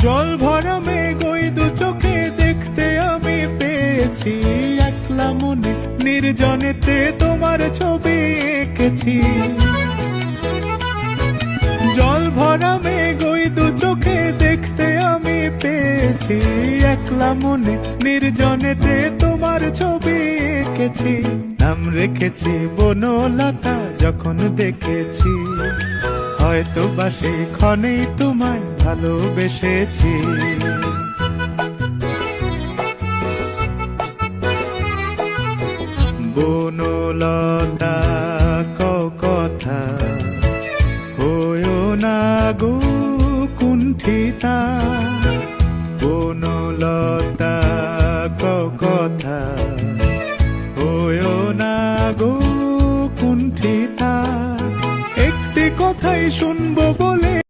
জল ভরা মেঘ ওই দু চোখে দেখতে আমি পেয়েছি, একলা মনে নির্জনেতে তোমার ছবি এঁকেছি। জল ভরা মেঘ ওই দু চোখে দেখতে আমি পেয়েছি, একলা মনে নির্জনেতে তোমার ছবি এঁকেছি। নাম রেখেছি বনলতা যখন দেখেছি, হয়তো বা সেই ক্ষণেই তোমায় ভালোবেসেছি। বনলতা কথা হয়ো না গো কুণ্ঠিতা, বনলতা কথা হয়ো না গো কুণ্ঠিতা। একটি কথাই শুনবো বলে